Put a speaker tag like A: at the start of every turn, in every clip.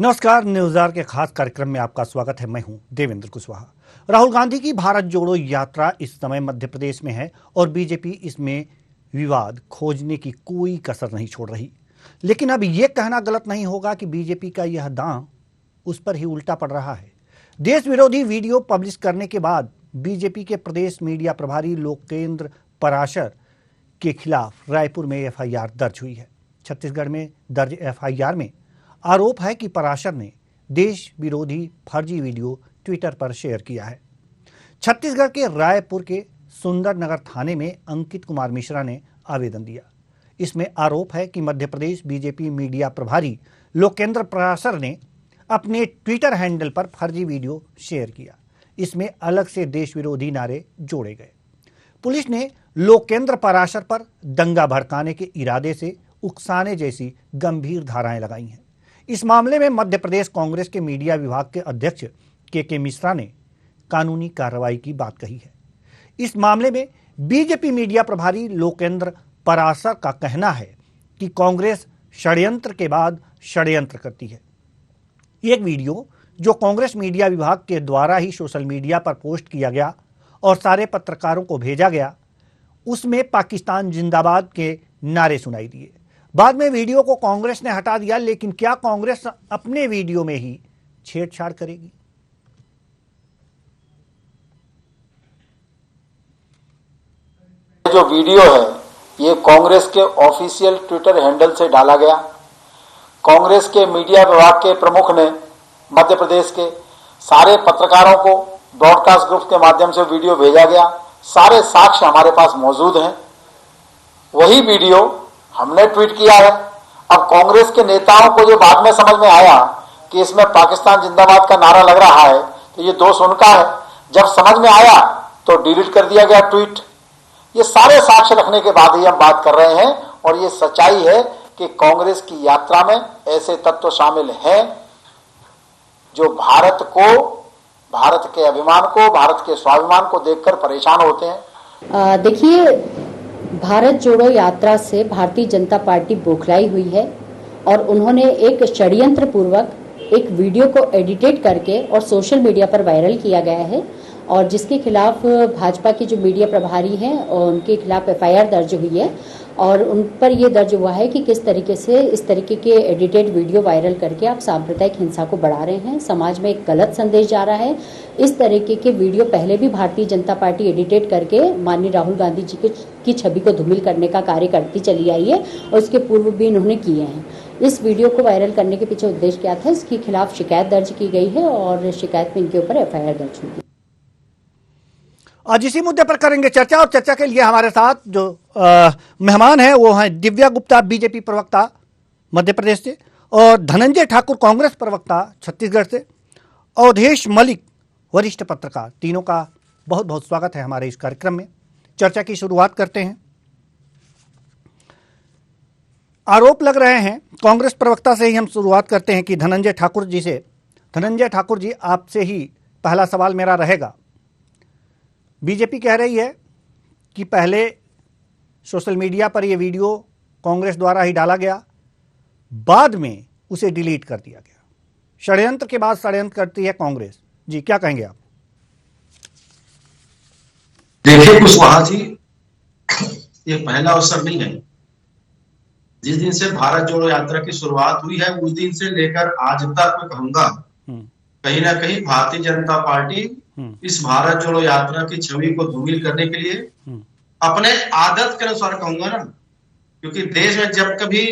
A: नमस्कार, न्यूज़ार के खास कार्यक्रम में आपका स्वागत है। मैं हूं देवेंद्र कुशवाहा। राहुल गांधी की भारत जोड़ो यात्रा इस समय मध्य प्रदेश में है और बीजेपी इसमें विवाद खोजने की कोई कसर नहीं छोड़ रही। लेकिन अब यह कहना गलत नहीं होगा कि बीजेपी का यह दांव उस पर ही उल्टा पड़ रहा है। देश विरोधी वीडियो पब्लिश करने के बाद बीजेपी के प्रदेश मीडिया प्रभारी लोकेंद्र पराशर के खिलाफ रायपुर में एफआईआर दर्ज हुई है। छत्तीसगढ़ में दर्ज एफआईआर में आरोप है कि पराशर ने देश विरोधी फर्जी वीडियो ट्विटर पर शेयर किया है। छत्तीसगढ़ के रायपुर के सुंदरनगर थाने में अंकित कुमार मिश्रा ने आवेदन दिया। इसमें आरोप है कि मध्य प्रदेश बीजेपी मीडिया प्रभारी लोकेंद्र पराशर ने अपने ट्विटर हैंडल पर फर्जी वीडियो शेयर किया। इसमें अलग से देश विरोधी नारे जोड़े गए। पुलिस ने लोकेंद्र पराशर पर दंगा भड़काने के इरादे से उकसाने जैसी गंभीर धाराएं लगाई हैं। इस मामले में मध्य प्रदेश कांग्रेस के मीडिया विभाग के अध्यक्ष के मिश्रा ने कानूनी कार्रवाई की बात कही है। इस मामले में बीजेपी मीडिया प्रभारी लोकेंद्र पराशर का कहना है कि कांग्रेस षड्यंत्र के बाद षड्यंत्र करती है। एक वीडियो जो कांग्रेस मीडिया विभाग के द्वारा ही सोशल मीडिया पर पोस्ट किया गया और सारे पत्रकारों को भेजा गया, उसमें पाकिस्तान जिंदाबाद के नारे सुनाई दिए। बाद में वीडियो को कांग्रेस ने हटा दिया, लेकिन क्या कांग्रेस अपने वीडियो में ही छेड़छाड़ करेगी?
B: जो वीडियो है ये कांग्रेस के ऑफिशियल ट्विटर हैंडल से डाला गया। कांग्रेस के मीडिया विभाग के प्रमुख ने मध्य प्रदेश के सारे पत्रकारों को ब्रॉडकास्ट ग्रुप के माध्यम से वीडियो भेजा गया। सारे साक्ष्य हमारे पास मौजूद हैं। वही वीडियो हमने ट्वीट किया है। अब कांग्रेस के नेताओं को जो बाद में समझ में आया कि इसमें पाकिस्तान जिंदाबाद का नारा लग रहा है, तो ये दोष उनका है। जब समझ में आया तो डिलीट कर दिया गया ट्वीट। ये सारे साक्ष्य रखने के बाद ही हम बात कर रहे हैं और ये सच्चाई है कि कांग्रेस की यात्रा में ऐसे तत्व शामिल हैं जो भारत के अभिमान को, भारत के स्वाभिमान को देखकर परेशान होते हैं।
C: देखिए, भारत जोड़ो यात्रा से भारतीय जनता पार्टी बौखलाई हुई है और उन्होंने एक षड्यंत्र पूर्वक एक वीडियो को एडिटेट करके और सोशल मीडिया पर वायरल किया गया है और जिसके खिलाफ भाजपा के जो मीडिया प्रभारी हैं उनके खिलाफ एफआईआर दर्ज हुई है और उन पर यह दर्ज हुआ है कि किस तरीके से इस तरीके के एडिटेड वीडियो वायरल करके आप सांप्रदायिक हिंसा को बढ़ा रहे हैं, समाज में एक गलत संदेश जा रहा है। इस तरीके के वीडियो पहले भी भारतीय जनता पार्टी एडिटेट करके माननीय राहुल गांधी जी की छवि को धूमिल करने का कार्य करती चली आई है और इसके पूर्व भी इन्होंने किए हैं। इस वीडियो को वायरल करने के पीछे उद्देश्य क्या था, इसके खिलाफ शिकायत दर्ज की गई है और शिकायत में इनके ऊपर एफआईआर दर्ज हुई है।
A: आज इसी मुद्दे पर करेंगे चर्चा और चर्चा के लिए हमारे साथ जो मेहमान हैं वो हैं दिव्या गुप्ता, बीजेपी प्रवक्ता मध्य प्रदेश से, और धनंजय ठाकुर, कांग्रेस प्रवक्ता छत्तीसगढ़ से, अवधेश मलिक, वरिष्ठ पत्रकार। तीनों का बहुत बहुत स्वागत है हमारे इस कार्यक्रम में। चर्चा की शुरुआत करते हैं। आरोप लग रहे हैं, कांग्रेस प्रवक्ता से ही हम शुरुआत करते हैं कि धनंजय ठाकुर जी से। धनंजय ठाकुर जी, आपसे ही पहला सवाल मेरा रहेगा। बीजेपी कह रही है कि पहले सोशल मीडिया पर यह वीडियो कांग्रेस द्वारा ही डाला गया, बाद में उसे डिलीट कर दिया गया। षड्यंत्र के बाद षड्यंत्र करती है कांग्रेस। जी, क्या कहेंगे आप?
D: देखिए कुशवाहा जी, ये पहला अवसर नहीं है। जिस दिन से भारत जोड़ो यात्रा की शुरुआत हुई है उस दिन से लेकर आज तक मैं कहूंगा कहीं ना कहीं भारतीय जनता पार्टी इस भारत जोड़ो यात्रा की छवि को धूमिल करने के लिए अपने आदत के अनुसार कहूंगा ना, क्योंकि देश में जब कभी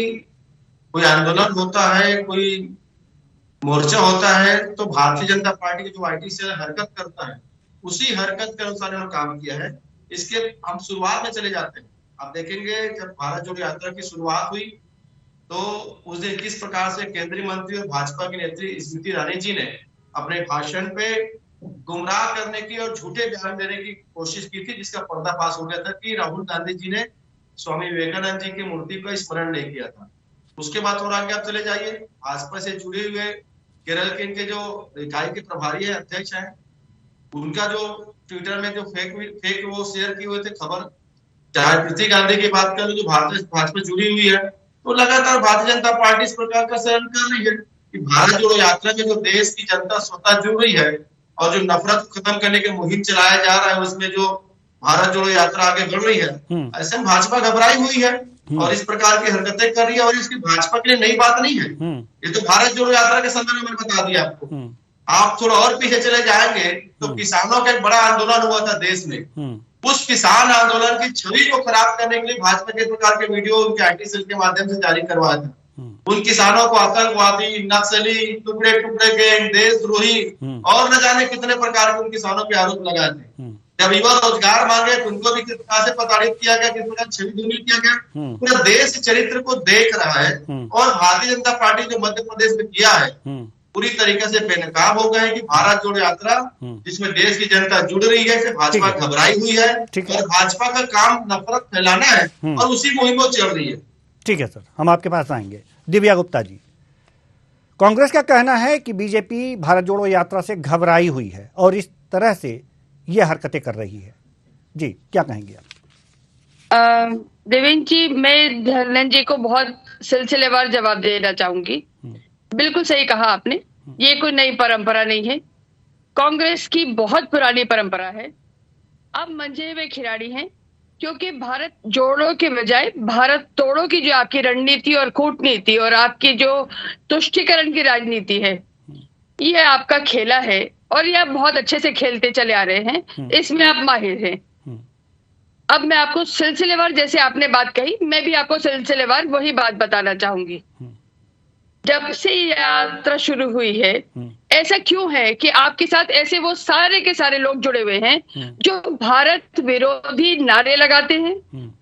D: कोई आंदोलन होता है, कोई मोर्चा होता है, तो भारतीय जनता पार्टी की जो आईटी सेल हरकत करता है उसी हरकत के अनुसार इन्होंने काम किया है। इसके हम शुरुआत में चले जाते हैं। आप देखेंगे जब भारत जोड़ो यात्रा की शुरुआत हुई तो उस दिन किस प्रकार से केंद्रीय मंत्री और भाजपा की नेत्री स्मृति ईरानी जी ने अपने भाषण पे गुमराह करने की और झूठे बयान देने की कोशिश की थी, जिसका पर्दाफाश हो गया था कि राहुल गांधी जी ने स्वामी विवेकानंद जी की मूर्ति का स्मरण नहीं किया था। उसके बाद थोड़ा आगे आप चले जाइए, भाजपा से जुड़े हुए केरल के इनके जो इकाई के प्रभारी है, अध्यक्ष हैं, उनका जो ट्विटर में जो फेक वो शेयर किए हुए थे खबर, चाहे प्रीति गांधी की बात कर लो जो भाजपा जुड़ी हुई है, तो लगातार भारतीय जनता पार्टी इस प्रकार का शरण कर रही है। कि भारत जोड़ो यात्रा में जो देश की जनता स्वतः जुड़ रही है और जो नफरत खत्म करने की मुहिम चलाया जा रहा है, उसमें जो भारत जोड़ो यात्रा आगे बढ़ रही है, ऐसे में भाजपा घबराई हुई है और इस प्रकार की हरकतें कर रही है। और इसकी भाजपा के लिए नई बात नहीं है, ये तो भारत जोड़ो यात्रा के संदर्भ में मैंने बता दिया आपको। आप थोड़ा और पीछे चले जाएंगे तो किसानों का एक बड़ा आंदोलन हुआ था देश में। उस किसान आंदोलन की छवि को खराब करने के लिए भाजपा के प्रकार के वीडियो उनके आईटी सेल के माध्यम से जारी करवाया था। उन किसानों को आतंकवादी, नक्सली, टुकड़े टुकड़े गैंग, देशद्रोही और न जाने कितने प्रकार के उन किसानों पे आरोप लगाए थे। जब युवा रोजगार मांगे तो उनको भी किस प्रकार से प्रताड़ित किया गया, किस प्रकार छवि धूमिल किया गया। पूरा देश चरित्र को देख रहा है और भारतीय जनता पार्टी जो मध्य प्रदेश में किया है पूरी तरीके से बेनकाब हो गए हैं कि भारत जोड़ो यात्रा जिसमें देश की जनता जुड़ रही है, से भाजपा घबराई हुई है और भाजपा का काम नफरत फैलाना है और उसी मुहिम में चल रही है।
A: ठीक है सर, हम आपके पास आएंगे। दिव्या गुप्ता जी, कांग्रेस का कहना है कि बीजेपी भारत जोड़ो यात्रा से घबराई हुई है और इस तरह से यह हरकतें कर रही है। जी, क्या कहेंगे आप?
E: देवेंद्र जी, मैं धर्मेंद्र जी को बहुत सिलसिलेवार जवाब देना चाहूंगी। बिल्कुल सही कहा आपने, ये कोई नई परंपरा नहीं है, कांग्रेस की बहुत पुरानी परंपरा है। अब मंझे हुए खिलाड़ी हैं, क्योंकि भारत जोड़ो के बजाय भारत तोड़ो की जो आपकी रणनीति और कूटनीति और आपकी जो तुष्टीकरण की राजनीति है, ये आपका खेला है और ये आप बहुत अच्छे से खेलते चले आ रहे हैं, इसमें आप माहिर हैं। अब मैं आपको सिलसिलेवार, जैसे आपने बात कही, मैं भी आपको सिलसिलेवार वही बात बताना चाहूंगी। जब से यात्रा शुरू हुई है, ऐसा क्यों है कि आपके साथ ऐसे वो सारे के सारे लोग जुड़े हुए हैं जो भारत विरोधी नारे लगाते हैं,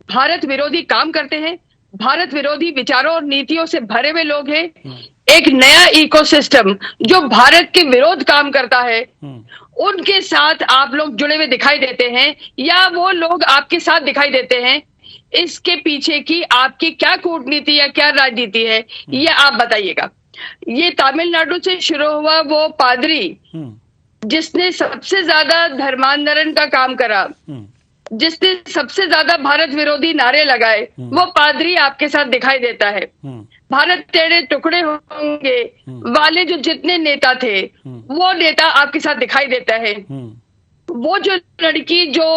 E: भारत विरोधी काम करते हैं, भारत विरोधी विचारों और नीतियों से भरे हुए लोग हैं। एक नया इकोसिस्टम जो भारत के विरोध काम करता है, उनके साथ आप लोग जुड़े हुए दिखाई देते हैं या वो लोग आपके साथ दिखाई देते हैं। इसके पीछे की आपकी क्या कूटनीति या क्या राजनीति है, ये आप बताइएगा। ये तमिलनाडु से शुरू हुआ वो पादरी जिसने सबसे ज्यादा धर्मांतरण का काम करा, जिसने सबसे ज्यादा भारत विरोधी नारे लगाए, वो पादरी आपके साथ दिखाई देता है। भारत तेरे टुकड़े होंगे वाले जो जितने नेता थे, वो नेता आपके साथ दिखाई देता है। वो जो लड़की जो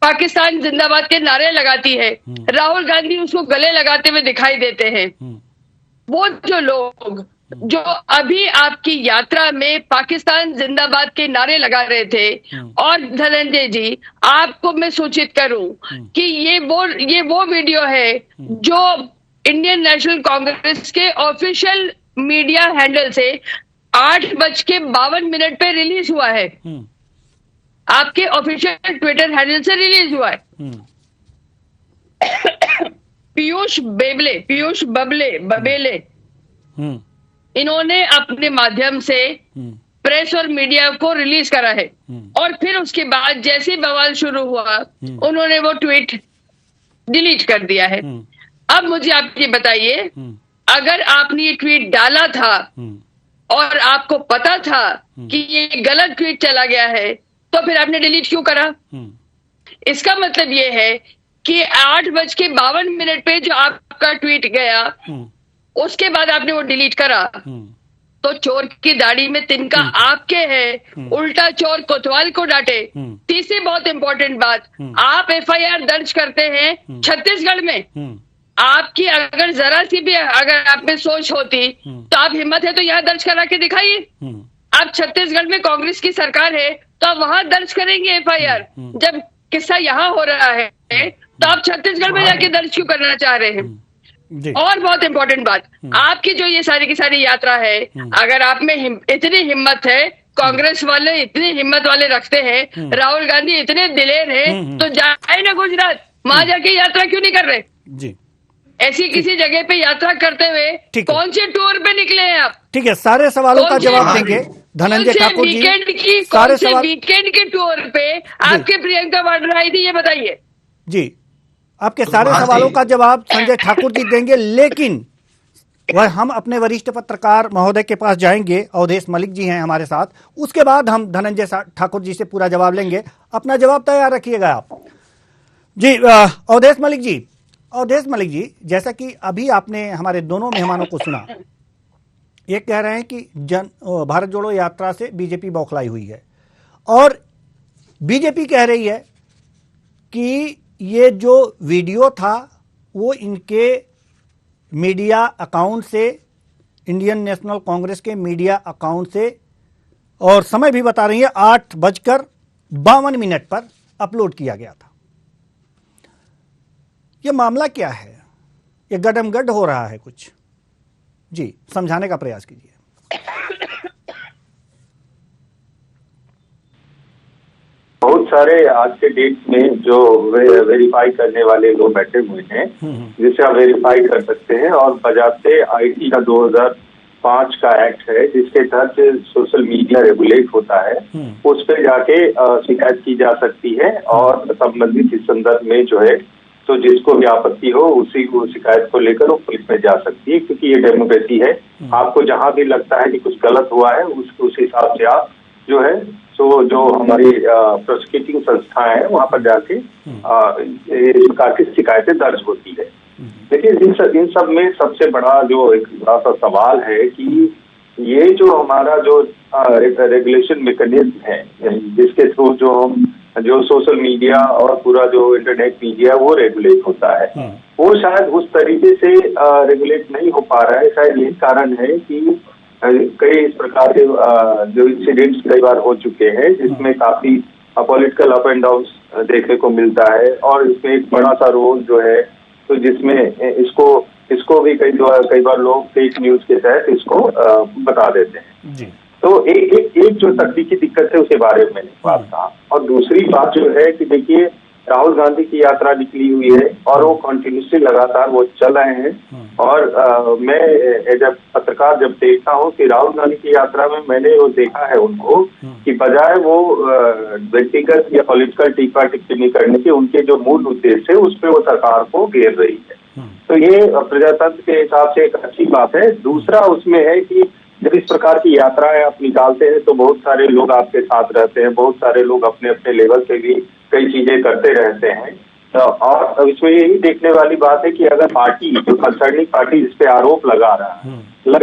E: पाकिस्तान जिंदाबाद के नारे लगाती है, राहुल गांधी उसको गले लगाते हुए दिखाई देते हैं। वो जो लोग जो अभी आपकी यात्रा में पाकिस्तान जिंदाबाद के नारे लगा रहे थे, और धनंजय जी आपको मैं सूचित करूं कि ये वो वीडियो है जो इंडियन नेशनल कांग्रेस के ऑफिशियल मीडिया हैंडल से 8:52 पे रिलीज हुआ है। आपके ऑफिशियल ट्विटर हैंडल से रिलीज हुआ है। पीयूष बबेले इन्होंने अपने माध्यम से प्रेस और मीडिया को रिलीज करा है, और फिर उसके बाद जैसे ही बवाल शुरू हुआ उन्होंने वो ट्वीट डिलीट कर दिया है। अब मुझे आप ये बताइए, अगर आपने ये ट्वीट डाला था और आपको पता था कि ये गलत ट्वीट चला गया है, तो फिर आपने डिलीट क्यों करा? इसका मतलब ये है कि 8:52 पे जो आपका ट्वीट गया, उसके बाद आपने वो डिलीट करा, तो चोर की दाढ़ी में तिनका आपके है, उल्टा चोर कोतवाल को डांटे। तीसरी बहुत इंपॉर्टेंट बात, आप एफआईआर दर्ज करते हैं छत्तीसगढ़ में। आपकी अगर जरा सी भी अगर आप में सोच होती तो आप हिम्मत है तो यहाँ दर्ज करा के दिखाइए। आप छत्तीसगढ़ में कांग्रेस की सरकार है तो आप वहां दर्ज करेंगे एफआईआर। जब किस्सा यहाँ हो रहा है तो आप छत्तीसगढ़ में जाके दर्ज क्यों करना चाह रहे हैं? और बहुत इंपॉर्टेंट बात, आपकी जो ये सारी की सारी यात्रा है, अगर आप में इतनी हिम्मत है, कांग्रेस वाले इतनी हिम्मत वाले रखते हैं, राहुल गांधी इतने दिलेर हैं, तो जाए ना गुजरात, वहां जाके यात्रा क्यों नहीं कर रहे? जी, ऐसी किसी जगह पे यात्रा करते हुए कौन से टूर पे निकले हैं आप?
A: ठीक है, सारे सवालों का जवाब देंगे धनंजय ठाकुर जी।
E: वीकेंड के टूर पे आपके प्रियंका वाड्रा आई थी, ये बताइए
A: जी। आपके सारे सवालों का जवाब संजय ठाकुर जी देंगे, लेकिन वह हम अपने वरिष्ठ पत्रकार महोदय के पास जाएंगे, अवधेश मलिक जी हैं हमारे साथ, उसके बाद हम धनंजय ठाकुर जी से पूरा जवाब लेंगे। अपना जवाब तैयार रखिएगा आप जी। अवधेश मलिक जी, जैसा कि अभी आपने हमारे दोनों मेहमानों को सुना, एक कह रहे हैं कि भारत जोड़ो यात्रा से बीजेपी बौखलाई हुई है, और बीजेपी कह रही है कि ये जो वीडियो था वो इनके मीडिया अकाउंट से, इंडियन नेशनल कांग्रेस के मीडिया अकाउंट से, और समय भी बता रही है 8:52 पर अपलोड किया गया था। ये मामला क्या है? ये गडमगड हो रहा है कुछ, जी समझाने का प्रयास कीजिए।
F: बहुत सारे आज के डेट में जो वेरीफाई करने वाले लोग बैठे हुए हैं, जिसे आप वेरीफाई कर सकते हैं, और बजाते आईटी का 2005 का एक्ट है जिसके तहत सोशल मीडिया रेगुलेट होता है, उस पे जाके शिकायत की जा सकती है, और संबंधित इस संदर्भ में जो है तो जिसको भी आपत्ति हो उसी को शिकायत को लेकर वो पुलिस में जा सकती है, क्योंकि ये डेमोक्रेसी है। आपको जहां भी लगता है कि कुछ गलत हुआ है उस हिसाब से आप जो है तो जो हमारी प्रोसिक्यूटिंग संस्थाएं हैं वहां पर जाके इस प्रकार की शिकायतें दर्ज होती है। लेकिन इन सब में सबसे बड़ा जो एक बड़ा सा सवाल है कि ये जो हमारा जो रेगुलेशन मैकेनिज्म है, जिसके थ्रू जो सोशल मीडिया और पूरा जो इंटरनेट मीडिया वो रेगुलेट होता है, वो शायद उस तरीके से रेगुलेट नहीं हो पा रहा है। शायद यही कारण है कि कई इस प्रकार के जो इंसिडेंट्स कई बार हो चुके हैं जिसमें काफी पॉलिटिकल अप एंड डाउन देखने को मिलता है, और इसमें एक बड़ा सा रोल जो है तो जिसमें इसको भी कई बार लोग फेक न्यूज के तहत इसको बता देते हैं जी। तो एक जो तकनीकी दिक्कत है उसके बारे में मैंने बात कहा, और दूसरी बात जो है कि देखिए राहुल गांधी की यात्रा निकली हुई है और वो कंटिन्यूसली लगातार वो चल रहे हैं, और मैं जब पत्रकार जब देखता हूँ कि राहुल गांधी की यात्रा में मैंने वो देखा है उनको कि बजाय वो व्यक्तिगत या पॉलिटिकल टीका टिप्पणी करने के उनके जो मूल उद्देश्य है उस पर वो सरकार को घेर रही है। तो ये प्रजातंत्र के हिसाब से एक अच्छी बात है। दूसरा उसमें है कि जब इस प्रकार की यात्राएं आप निकालते हैं तो बहुत सारे लोग आपके साथ रहते हैं, बहुत सारे लोग अपने अपने लेवल पे भी कई चीजें करते रहते हैं, और इसमें यही देखने वाली बात है कि अगर पार्टी जो कंसर्निंग पार्टी जिस पे आरोप लग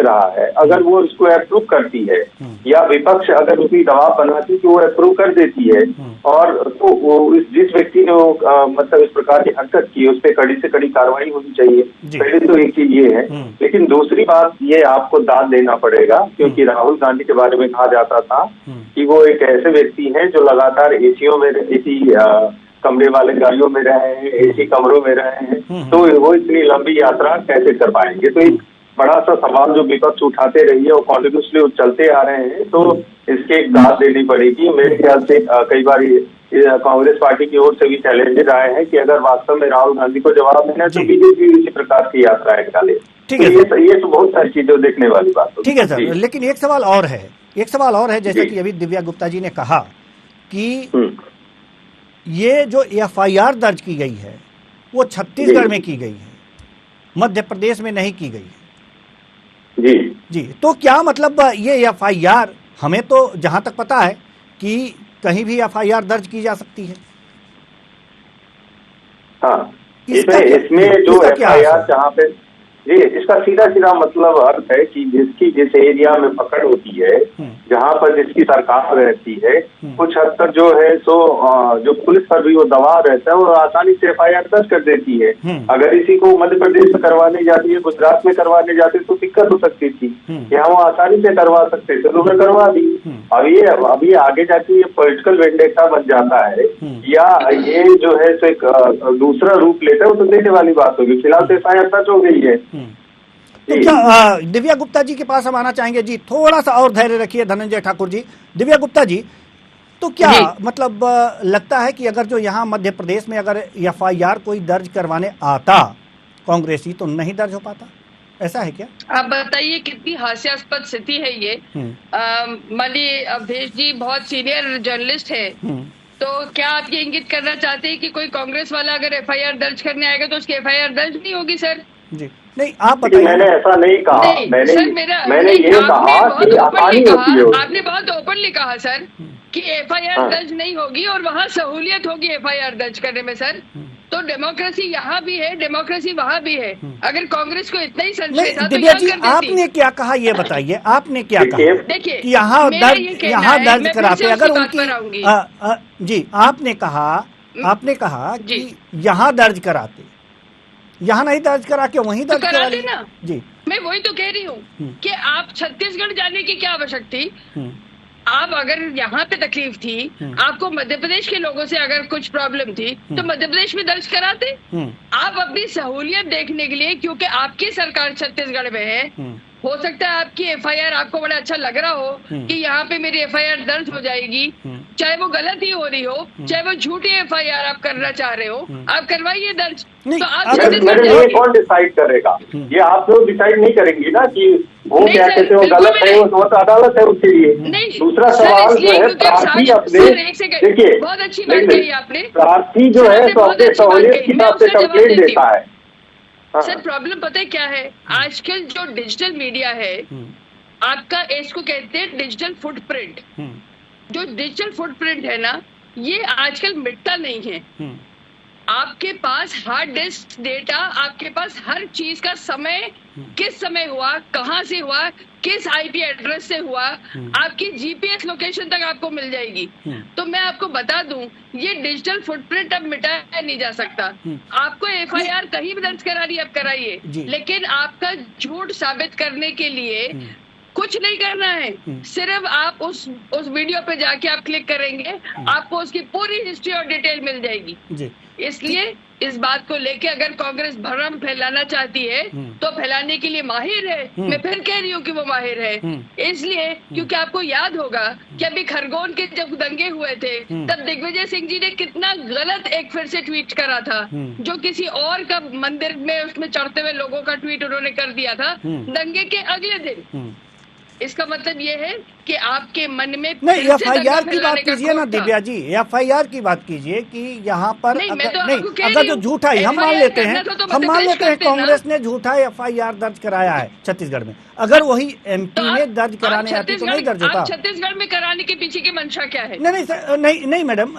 F: रहा है अगर वो इसको अप्रूव करती है, या विपक्ष अगर उसकी दबाव बनाती कि वो अप्रूव कर देती है, और तो वो जिस व्यक्ति ने वो मतलब इस प्रकार की हरकत की उस पर कड़ी से कड़ी कार्रवाई होनी चाहिए। पहले तो एक चीज ये है, लेकिन दूसरी बात ये आपको दाद देना पड़ेगा, क्योंकि राहुल गांधी के बारे में कहा जाता था कि वो एक ऐसे व्यक्ति हैं जो लगातार एसीओ में एसी कमरे वाले गाड़ियों में रहे हैं, एसी कमरों में रहे हैं, तो वो इतनी लंबी यात्रा कैसे कर पाएंगे। तो एक बड़ा सा सवाल जो विपक्ष उठाते रही है और कॉन्टिन्यूसली चलते आ रहे हैं, तो इसके एक दाद देनी पड़ेगी। मेरे ख्याल से कई बार कांग्रेस पार्टी की ओर से भी चैलेंजेस आए हैं कि अगर वास्तव में राहुल गांधी को जवाब देना है तो बीजेपी इसी प्रकार की यात्रा निकाले। ठीक है, ये तो बहुत सारी चीजें देखने वाली बात।
A: ठीक है सर, लेकिन एक सवाल और है, जैसे कि अभी दिव्या गुप्ता जी ने कहा कि ये जो FIR दर्ज की गई है वो छत्तीसगढ़ में की गई है, मध्य प्रदेश में नहीं की गई है जी। तो क्या मतलब ये FIR, हमें तो जहां तक पता है कि कहीं भी FIR दर्ज की जा सकती है।
F: हाँ, इसमें जो FIR जहाँ पे जी, इसका सीधा मतलब अर्थ है कि जिसकी जिस एरिया में पकड़ होती है, जहाँ पर जिसकी सरकार रहती है, कुछ हद तक जो है सो जो पुलिस पर भी वो दबाव रहता है, वो आसानी से FIR दर्ज कर देती है। अगर इसी को मध्य प्रदेश में करवाने जाती है, गुजरात में करवाने जाते तो दिक्कत हो सकती थी। यहाँ वो आसानी से करवा सकते थे, लोगों ने करवा दी। अभी आगे जाके ये पॉलिटिकल वेंडेटा बन जाता है, या ये जो है सो एक दूसरा रूप लेता है, वो तो देखने वाली बात होगी। फिलहाल तो FIR दर्ज हो गई है।
A: तो क्या दिव्या गुप्ता जी के पास हम आना चाहेंगे जी, थोड़ा सा और धैर्य रखिए धनंजय ठाकुर जी। दिव्या गुप्ता जी, तो क्या मतलब लगता है कि अगर जो यहाँ मध्य प्रदेश में अगर FIR कोई दर्ज करवाने आता कांग्रेसी तो नहीं दर्ज हो पाता, ऐसा है क्या?
E: आप बताइए, कितनी हास्यास्पद स्थिति है ये। माननीय अवधेश जी बहुत सीनियर जर्नलिस्ट है, तो क्या आप ये इंगित करना चाहते हैं कि कोई कांग्रेस वाला अगर FIR दर्ज करने आएगा तो उसकी FIR दर्ज नहीं होगी? सर जी
A: नहीं, आप बताइए।
F: मैंने ऐसा नहीं कहा। मैंने ये कहा कि आसानी होती है।
E: आपने बहुत ओपनली कहा सर कि FIR दर्ज नहीं होगी और वहाँ सहूलियत होगी FIR दर्ज करने में। सर तो डेमोक्रेसी यहाँ भी है, डेमोक्रेसी वहाँ भी है। अगर कांग्रेस को इतना ही संशय
A: नहीं
E: था तो
A: दिव्या
E: यहाँ
A: जी,
E: कर देती।
A: आपने क्या कहा ये बताइए, आपने क्या
F: देखिए,
A: कहा
E: देखिए,
A: कि यहाँ
E: मेरा
A: दर्ज,
E: ये कहना
A: यहाँ
E: है,
A: दर्ज
E: मैं फिर
A: कराते
E: से
A: अगर
E: उसी बात
A: उनकी
E: पर आऊंगी।
A: जी आपने कहा
E: जी।
A: कि यहाँ दर्ज कराते, यहाँ नहीं दर्ज करा के वहीं
E: तो
A: दर्ज करा
E: कराते
A: ली।
E: ना,
A: जी
E: मैं वही तो कह रही हूँ कि आप छत्तीसगढ़ जाने की क्या आवश्यकता थी।
A: हम्म,
E: आप अगर यहाँ पे तकलीफ थी, आपको मध्य प्रदेश के लोगों से अगर कुछ प्रॉब्लम थी तो मध्य प्रदेश में दर्ज कराते। आप अपनी सहूलियत देखने के लिए, क्योंकि आपकी सरकार छत्तीसगढ़ में है, हो सकता है आपकी एफआईआर आपको बड़ा अच्छा लग रहा हो कि यहाँ पे मेरी एफआईआर दर्ज हो जाएगी, चाहे वो गलत ही हो रही हो, चाहे वो झूठी एफआईआर आप करना चाह रहे हो, आप करवाइए दर्ज।
A: नहीं,
E: तो आप
A: अब-
E: छत्तीसगढ़
F: ये
E: जाइए।
F: कौन डिसाइड करेगा? ये आप लोग डिसाइड नहीं करेंगी ना कि वो
E: नहीं
F: क्या
E: सर,
F: कहते हो,
E: बिल्कुल
F: गलत
E: भी
F: है,
E: नहीं।
F: वो तो अदालत है उसके लिए।
E: नहीं
F: दूसरा
E: सर,
F: सवाल जो
E: इसलिए
F: है,
E: क्योंकि आप
F: प्रार्थी
E: सर,
F: अपने,
E: एक सेकंड,
F: देखिए
E: बहुत अच्छी बात कही आपने।
F: प्रार्थी जो
E: सर,
F: है
E: आपने
F: तो
E: बहुत
F: अपने
E: अच्छी बात
F: सहूलियत
E: कही,
F: की
E: मैं
F: हिसाब से
E: उसका जवाब
F: कंप्लेंट
E: देती
F: देता
E: हूँ।
F: है। हाँ।
E: सर प्रॉब्लम पता है क्या है, आजकल जो डिजिटल मीडिया है, आपका इसको कहते हैं डिजिटल फुटप्रिंट। जो डिजिटल फुटप्रिंट है ना, ये आजकल मिटता नहीं है। आपके पास हार्ड डिस्क डेटा, आपके पास हर चीज का समय, किस समय हुआ, कहां से हुआ, किस आईपी एड्रेस से हुआ, आपकी जीपीएस लोकेशन तक आपको मिल जाएगी। तो मैं आपको बता दूं, ये डिजिटल फुटप्रिंट अब मिटाया नहीं जा सकता। आपको एफआईआर कहीं भी दर्ज करानी है, आप कराइए, लेकिन आपका झूठ साबित करने के लिए कुछ नहीं करना है। सिर्फ आप उस वीडियो पे जाके आप क्लिक करेंगे, आपको उसकी पूरी हिस्ट्री और डिटेल मिल जाएगी।
A: जी
E: इसलिए इस बात को लेके अगर कांग्रेस भ्रम फैलाना चाहती है तो फैलाने के लिए माहिर है। मैं फिर कह रही हूँ कि वो माहिर है, इसलिए क्योंकि आपको याद होगा कि अभी खरगोन के जब दंगे हुए थे तब दिग्विजय सिंह जी ने कितना गलत एक फिर से ट्वीट करा था, जो किसी और का मंदिर में उसमें चढ़ते हुए लोगों का ट्वीट उन्होंने कर दिया था दंगे के अगले दिन। इसका मतलब ये है कि आपके मन में
A: नहीं,
E: फिर से
A: एफआईआर
E: दंगा
A: की बात
E: फैलाने का
A: कीजिए ना
E: खौफ था।
A: दिव्या जी, एफआईआर की बात कीजिए कि यहाँ पर
E: नहीं, मैं तो
A: अगर नहीं,
E: आपको कह
A: अगर
E: रही
A: जो
E: हूँ,
A: झूठा है, हम मान
E: FIR
A: लेते हैं,
E: करना था तो
A: हम
E: मध्य
A: मान
E: प्रदेश
A: लेते हैं
E: करते ना।
A: कांग्रेस ने झूठा एफआईआर दर्ज कराया है छत्तीसगढ़ में, अगर वही एमपी में दर्ज कराने आती तो नहीं दर्ज होता।
E: आप छत्तीसगढ़ में कराने के पीछे की मंशा क्या है?
A: नहीं नहीं सर, नहीं नहीं मैडम,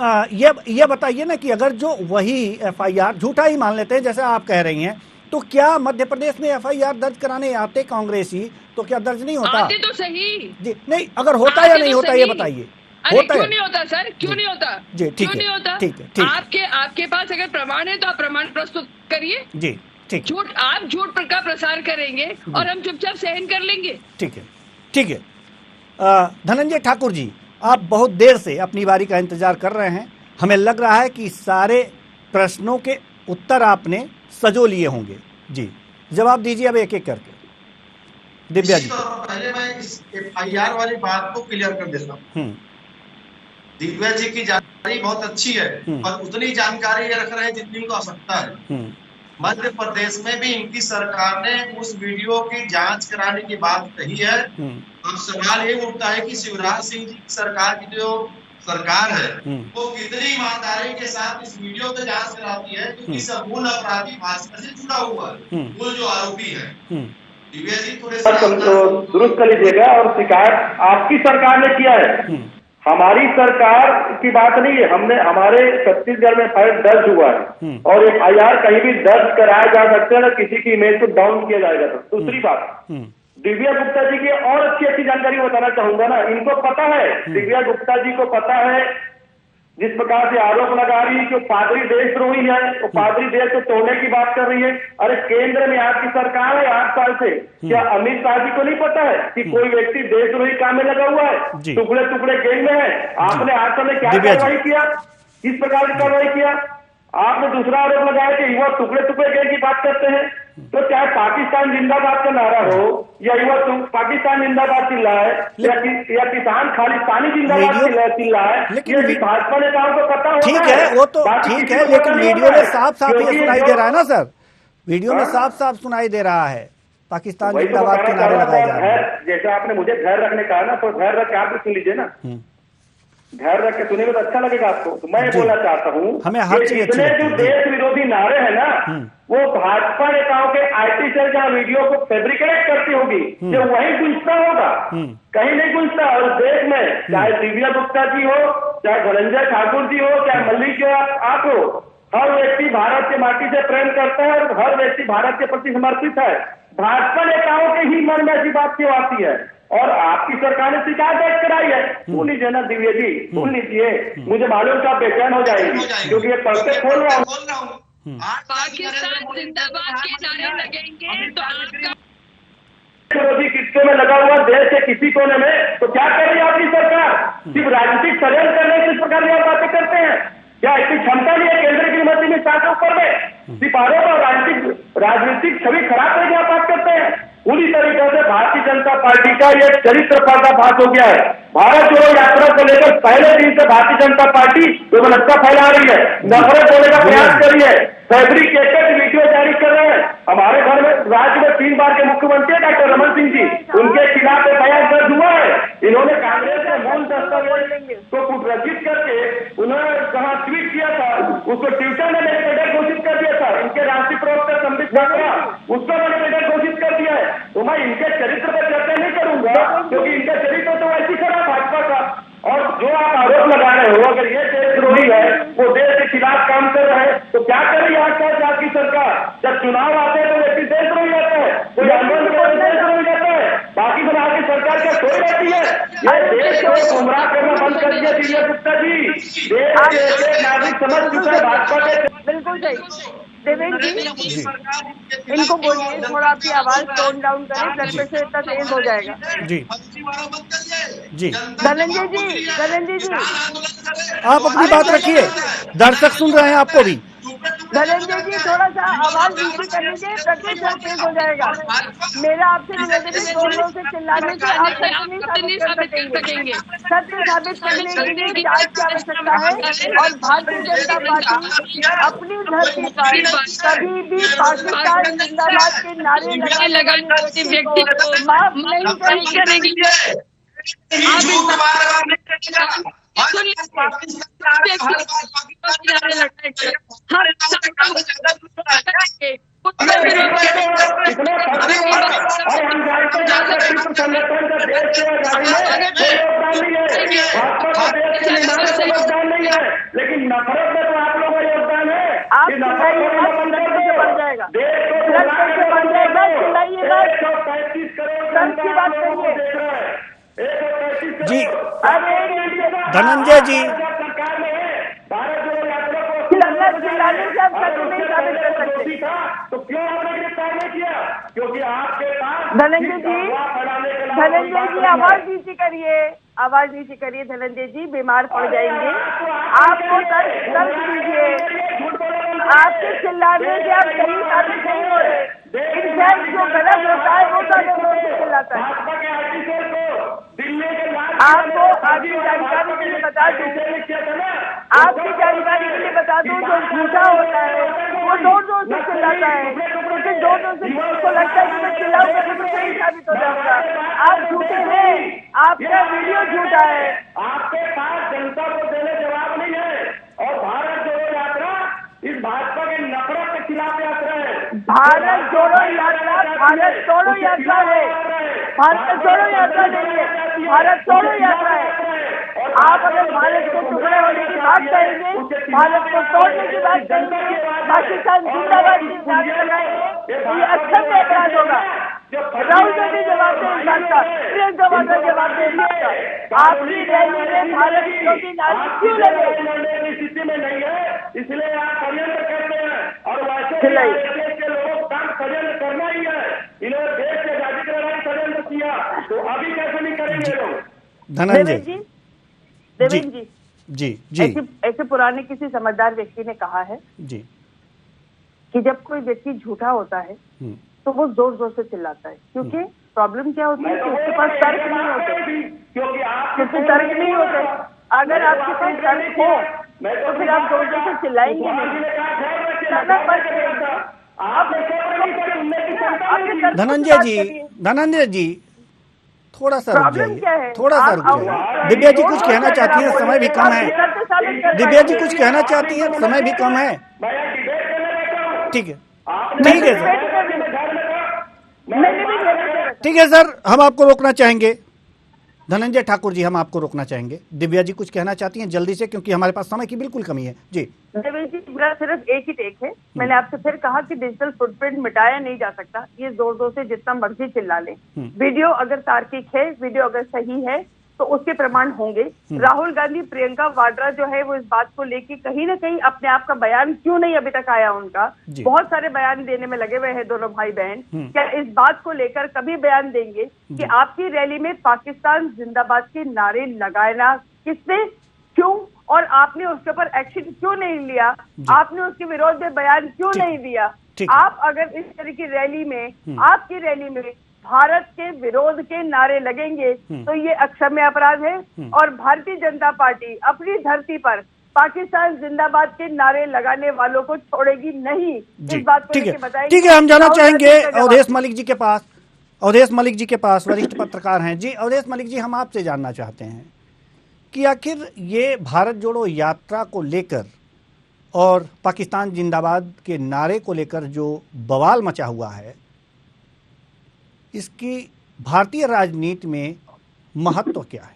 A: ये बताइए ना कि अगर जो वही एफआईआर झूठा ही मान लेते हैं जैसे आप कह रही हैं, तो क्या मध्य प्रदेश में एफआईआर दर्ज कराने आते कांग्रेसी तो क्या दर्ज नहीं होता?
E: आते तो सही
A: जी नहीं, अगर होता या नहीं होता ये बताइए।
E: अरे
A: होता
E: क्यों
A: है?
E: नहीं होता सर, क्यों नहीं होता?
A: जी, ठीक
E: क्यों
A: है,
E: नहीं होता?
A: ठीक है, ठीक है।
E: आपके पास अगर प्रमाण है तो आप प्रमाण प्रस्तुत करिए।
A: जी ठीक है,
E: आप झूठ का प्रसार करेंगे और हम चुपचाप सहन कर लेंगे।
A: ठीक है, ठीक है। धनंजय ठाकुर जी, आप बहुत देर से अपनी बारी का इंतजार कर रहे हैं, हमें लग रहा है कि सारे प्रश्नों के उत्तर आपने सजो लिए होंगे। जी जवाब दीजिए अब एक एक करके। दिव्या जी,
D: पहले मैं इस एफआईआर वाली बात को क्लियर कर देता हूँ। दिव्या जी की जानकारी बहुत अच्छी है, पर उतनी जानकारी ये रख रहे हैं जितनी उनको आवश्यकता है। मध्य प्रदेश में भी इनकी सरकार ने उस वीडियो की जांच कराने की बात कही है। अब सवाल ये उठता है कि शिवराज सिंह जी की सरकार की जो सरकार है वो कितनी ईमानदारी के साथ इस वीडियो पे जांच कराती है, क्योंकि सब मूल अपराधी भाजपा से जुड़ा हुआ है, मूल जो आरोपी है। दिव्या जी थोड़े
F: दुरुस्त कर लीजिएगा। और शिकायत आपकी सरकार ने किया है, हमारी सरकार की बात नहीं है। हमारे छत्तीसगढ़ में एफआईआर दर्ज हुआ है और एफआईआर कहीं भी दर्ज कराया जा सकता है ना, किसी की इमेज को डाउन किया जाएगा। तो दूसरी बात, दिव्या गुप्ता जी की और अच्छी जानकारी बताना चाहूंगा ना, इनको पता है, दिव्या गुप्ता जी को पता है, जिस प्रकार से आरोप लगा रही है कि पादरी देशद्रोही है, वो पादरी देश को तोड़ने की बात कर रही है। अरे केंद्र में आपकी सरकार है 8 साल से, क्या अमित शाह जी को नहीं पता है कि कोई व्यक्ति देशद्रोही काम में लगा हुआ है, टुकड़े टुकड़े गैंग में है? आपने 8 साल में क्या कार्रवाई किया, किस प्रकार की कार्रवाई किया? आपने दूसरा आरोप लगाया कि युवा टुकड़े टुकड़े गैंग की बात करते हैं। तो चाहे पाकिस्तान जिंदाबाद का नारा हो या युवा पाकिस्तान जिंदाबाद चिल्लाए या किसान खालिस्तानी जिंदाबाद चिल्लाए, ये भाजपा नेताओं को पता होता है।
A: ठीक है, वो तो ठीक है, लेकिन वीडियो में साफ साफ ये सुनाई दे रहा है ना सर, वीडियो में साफ साफ सुनाई दे रहा है पाकिस्तान जिंदाबाद के नारे लगाए जा रहे हैं।
F: जैसे आपने मुझे धैर्य रखने कहा ना, तो धैर्य रख के आप भी सुन लीजिए ना, धैर्य रख के सुनेंगे तो अच्छा लगेगा आपको। तो मैं बोलना चाहता हूँ,
A: हमें हर चीज
F: इतने जो देश विरोधी नारे हैं ना, वो भाजपा नेताओं के आईटी सेल जहाँ वीडियो को फैब्रिकेट करती होगी, जो वही गूंजता होगा, कहीं नहीं गूंजता। और देश में चाहे दिव्या गुप्ता जी हो, चाहे धनंजय ठाकुर जी हो, चाहे मल्लिक जी आप हो,
G: हर व्यक्ति भारत के माटी से प्रेम करता है और हर व्यक्ति भारत के प्रति समर्पित है। भाजपा नेताओं के ही मन में ऐसी बात क्यों आती है? और आपकी सरकार ने शिकायत दर्ज कराई है। सुन लीजिए ना दिव्य जी, सुन लीजिए, मुझे मालूम कि आप बेचैन हो जाएंगे क्योंकि ये पढ़ते खोल रहा हूँ।
E: पाकिस्तान जिंदाबाद के नारे लगेंगे तो आपका
G: विरोधी किस्सों में लगा हुआ देश के किसी कोने में, तो क्या कर रही है आपकी सरकार? सिर्फ राजनीतिक षड्यंत्र करने की इस प्रकार की बातें करते हैं। क्या इसकी क्षमता नहीं है केंद्र की अनुमति में शासन ऊपर में सिर्फ आरोप और राजनीतिक छवि खराब करके आप बात करते हैं? पूरी तरीके से भारतीय जनता पार्टी का ये चरित्र पर्दाफाश हो गया है। भारत जोड़ो यात्रा को लेकर पहले दिन से भारतीय जनता पार्टी विवनता फैला रही है, नफरत होने का प्रयास कर रही है, फैब्रिकेटेड वीडियो जारी कर रहे हैं। हमारे घर में राज्य में 3 बार के मुख्यमंत्री डॉक्टर रमन सिंह जी, उनके खिलाफ एफआईआर दर्ज हुआ है। इन्होंने कांग्रेस के मूल दस्तावेज को कुटरचित करके उन्होंने जहां ट्वीट किया था उसको ट्विटर में मैनिपुलेटर घोषित कर दिया था। इनके राष्ट्रीय प्रवक्ता संबित पात्रा उसको मैनिपुलेटर घोषित कर दिया है। तो मैं इनके चरित्र पर चर्चा नहीं करूंगा क्योंकि इनका चरित्र तो ऐसी खराब भाजपा का। और जो आप आरोप लगा रहे हो, अगर ये देशद्रोही है, वो देश के खिलाफ काम कर रहे हैं, तो क्या कर रही है आज आपकी सरकार? जब चुनाव आते हैं तो व्यक्ति देशद्रोही रहता है, कोई आंदोलन के बाद देशद्रोही रहता है, बाकी सब आपकी सरकार क्या सोई रहती है? ये देश को गुमराह करना बंद कर दिया दिव्या गुप्ता जी। देश के नागरिक समझ चुका है भाजपा के।
H: बिल्कुल सही। देवेंद्र जी, इनको बोलिए थोड़ा अपनी आवाज टोन डाउन करें, ब्लड प्रेशर इतना तेज हो जाएगा।
A: जी जी
H: धनंजय जी
A: आप अपनी बात रखिए, दर्शक सुन रहे हैं आपको भी।
H: धनंजय जी थोड़ा सा आवाज नीचे कर लीजिए, ब्लड प्रेशर तेज हो जाएगा। मेरा आपसे निवेदन है, जोर जोर से चिल्लाने से आप सत्य नहीं साबित कर सकेंगे। सत्य साबित करने के लिए जांच की आवश्यकता है और भारतीय जनता पार्टी अपनी धरती पर कभी भी पाकिस्तान जिंदाबाद के नारे लगाने वाले व्यक्ति को माफ नहीं करेगी।
G: लेकिन नफरत में तो आप लोगों का योगदान है।
H: आप बढ़ जाएगा, बढ़ जाएगा, चिल्लाइएगा, सच की बात करिए।
A: जी धनंजय जी,
H: चिल्लाने से आप सच नहीं साबित कर सकते।
G: तो क्यों आपने गिरफ्तार नहीं किया? क्योंकि आपके पास
H: धनंजय जी आवाज नीचे करिए, आवाज नीचे करिए। धनंजय जी बीमार पड़ जाएंगे, आपको तर्क दीजिए। आपके चिल्लाने से आप सही साबित नहीं हो रहे। इनफैक्ट जो गलत होता है वो सारे लोगों से चिल्लाता है। आपको आपकी जानकारी के लिए बता दूं, आपकी जानकारी के लिए बता दूं, जो झूठा होता है वो जोर जोर से चिल्लाता है, क्योंकि जोर जोर से उसको लगता है कि मैं चिल्लाऊंगा तो सही साबित हो जाऊंगा। आप झूठे हैं, आपका वीडियो झूठा है।
G: आपके पास जनता को देने जवाब नहीं है। और भारत जोड़ो यात्रा इस भाजपा के नफरत के खिलाफ यात्रा है।
H: भारत जोड़ो यात्रा भारत छोड़ो यात्रा है, भारत जोड़ो यात्रा नहीं है, भारत छोड़ो यात्रा है। आप अगर भारत के टुकड़े होने की बात करेंगे, भारत को तोड़ने की बात करेंगे, पाकिस्तान जिंदाबाद की बात लगाएंगे, तो ये अच्छा से अपराध होगा। राहुल गांधी जवाब दे इस बात का, प्रियंका वाड्रा जवाब दे इस बात का। आपकी रैली में भारत विरोधी नारे क्यों लगे?
G: स्थिति में नहीं है, इसलिए आप षड्यंत्र करते हैं। और वैसे देश के लोगों को काम षड्यंत्र करना ही है। इन्होंने देश के आजादी के लिए षड्यंत्र किया, तो अभी कैसे नहीं करेंगे लोग?
A: धनंजय
H: देवेंद्र
A: जी
H: ऐसे पुराने किसी समझदार व्यक्ति ने कहा है
A: जी
H: कि जब कोई व्यक्ति झूठा होता है तो वो जोर जोर से चिल्लाता है, क्योंकि प्रॉब्लम क्या होती है कि उसके पास तर्क नहीं होते, क्योंकि तर्क नहीं होते। अगर आपके पास तर्क हो तो फिर आप जोर जोर से चिल्लाएंगे नहीं।
A: धनंजय जी थोड़ा सा रुक जाइए, थोड़ा सा रुक जाइए। दिव्या जी कुछ कहना चाहती है, समय भी कम है। दिव्या जी कुछ कहना चाहती है, समय भी कम है। ठीक है सर, ठीक है सर, हम आपको रोकना चाहेंगे। धनंजय ठाकुर जी, हम आपको रोकना चाहेंगे। दिव्या जी कुछ कहना चाहती हैं जल्दी से, क्योंकि हमारे पास समय की बिल्कुल कमी है जी।
H: देवेश जी, मेरा सिर्फ एक ही टेक है। मैंने आपसे फिर कहा कि डिजिटल फुटप्रिंट मिटाया नहीं जा सकता। ये जोर जोर से जितना मर्जी चिल्ला ले, वीडियो अगर तार्किक है, वीडियो अगर सही है तो उसके प्रमाण होंगे। राहुल गांधी, प्रियंका वाड्रा जो है वो इस बात को लेके कहीं ना कहीं अपने आप का बयान क्यों नहीं अभी तक आया उनका। बहुत सारे बयान देने में लगे हुए हैं दोनों भाई बहन। क्या इस बात को लेकर कभी बयान देंगे कि आपकी रैली में पाकिस्तान जिंदाबाद के नारे लगाना किसने, क्यों, और आपने उसके ऊपर एक्शन क्यों नहीं लिया? आपने उसके विरोध में बयान क्यों नहीं दिया? आप अगर इस तरह की रैली में, आपकी रैली में भारत के विरोध के नारे लगेंगे तो ये अक्षम्य अपराध है। और भारतीय जनता पार्टी अपनी धरती पर पाकिस्तान जिंदाबाद के नारे लगाने वालों को छोड़ेगी नहीं। इस बात को लेकर बताएंगे।
A: ठीक है, हम जाना चाहेंगे अवधेश मलिक जी के पास। अवधेश मलिक जी के पास वरिष्ठ पत्रकार हैं जी। अवधेश मलिक जी, हम आपसे जानना चाहते हैं कि आखिर ये भारत जोड़ो यात्रा को लेकर और पाकिस्तान जिंदाबाद के नारे को लेकर जो बवाल मचा हुआ है, इसकी भारतीय राजनीति में महत्व क्या है?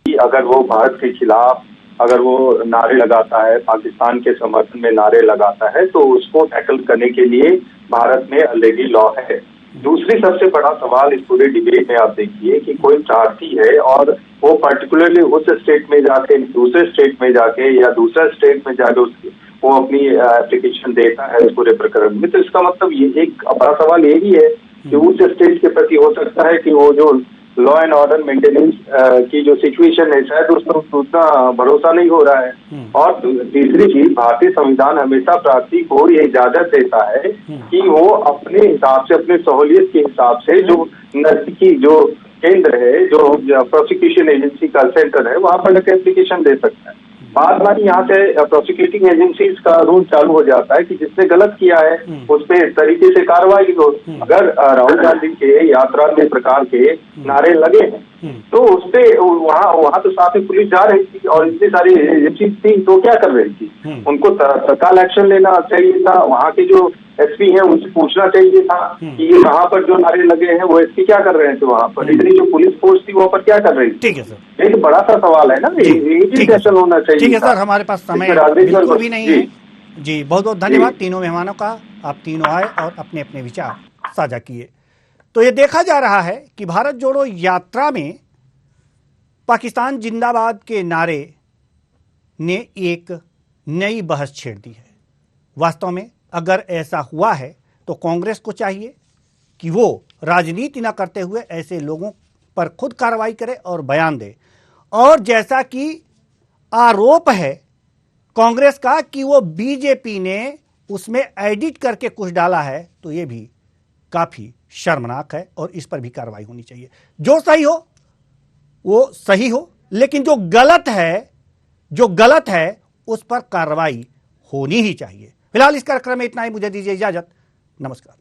F: अगर वो भारत के खिलाफ अगर वो नारे लगाता है, पाकिस्तान के समर्थन में नारे लगाता है, तो उसको टैकल करने के लिए भारत में ऑलरेडी लॉ है। दूसरी सबसे बड़ा सवाल इस पूरे डिबेट में आप देखिए कि कोई प्रार्थी है और वो पर्टिकुलरली उस स्टेट में जाके, दूसरे स्टेट में जाके या दूसरा स्टेट में जाके वो अपनी एप्लीकेशन देता है इस पूरे प्रकरण में, तो इसका मतलब ये एक बड़ा सवाल ये भी है कि उस स्टेट के प्रति हो सकता है कि वो जो लॉ एंड ऑर्डर मेंटेनेंस की जो सिचुएशन है शायद उस पर उतना भरोसा नहीं हो रहा है। और तीसरी चीज, भारतीय संविधान हमेशा प्रार्थी को ये इजाजत देता है कि वो अपने हिसाब से, अपने सहूलियत के हिसाब से जो नजदीकी जो केंद्र है, जो प्रोसिक्यूशन एजेंसी का सेंटर है, वहां पर एप्लीकेशन दे सकता है। बार बार यहाँ से प्रोसिक्यूटिंग एजेंसीज का रूल चालू हो जाता है कि जिसने गलत किया है उस पर इस तरीके से कार्रवाई हो। अगर राहुल गांधी के यात्रा में प्रकार के नारे लगे हैं तो उस पे वहाँ तो साथ में पुलिस जा रही थी और इतनी सारी एजेंसी थी, तो क्या कर रही थी? उनको तत्काल एक्शन लेना चाहिए था। वहाँ के जो एसपी हैं उनसे पूछना चाहिए था कि ये वहाँ पर जो नारे लगे हैं वो एसपी क्या कर रहे थे वहाँ पर, इतनी जो पुलिस फोर्स थी वहाँ पर क्या कर रही थी?
A: ठीक है सर,
F: एक बड़ा सा सवाल है ना, एक्शन होना चाहिए।
A: ठीक है सर, हमारे पास समय बिल्कुल भी नहीं है जी। बहुत बहुत धन्यवाद तीनों मेहमानों का। आप तीनों आए और अपने अपने विचार साझा किए। तो ये देखा जा रहा है कि भारत जोड़ो यात्रा में पाकिस्तान जिंदाबाद के नारे ने एक नई बहस छेड़ दी है। वास्तव में अगर ऐसा हुआ है तो कांग्रेस को चाहिए कि वो राजनीति न करते हुए ऐसे लोगों पर खुद कार्रवाई करे और बयान दे। और जैसा कि आरोप है कांग्रेस का कि वो बीजेपी ने उसमें एडिट करके कुछ डाला है, तो ये भी काफी शर्मनाक है और इस पर भी कार्रवाई होनी चाहिए। जो सही हो वो सही हो, लेकिन जो गलत है उस पर कार्रवाई होनी ही चाहिए। फिलहाल इस कार्यक्रम में इतना ही। मुझे दीजिए इजाजत। नमस्कार।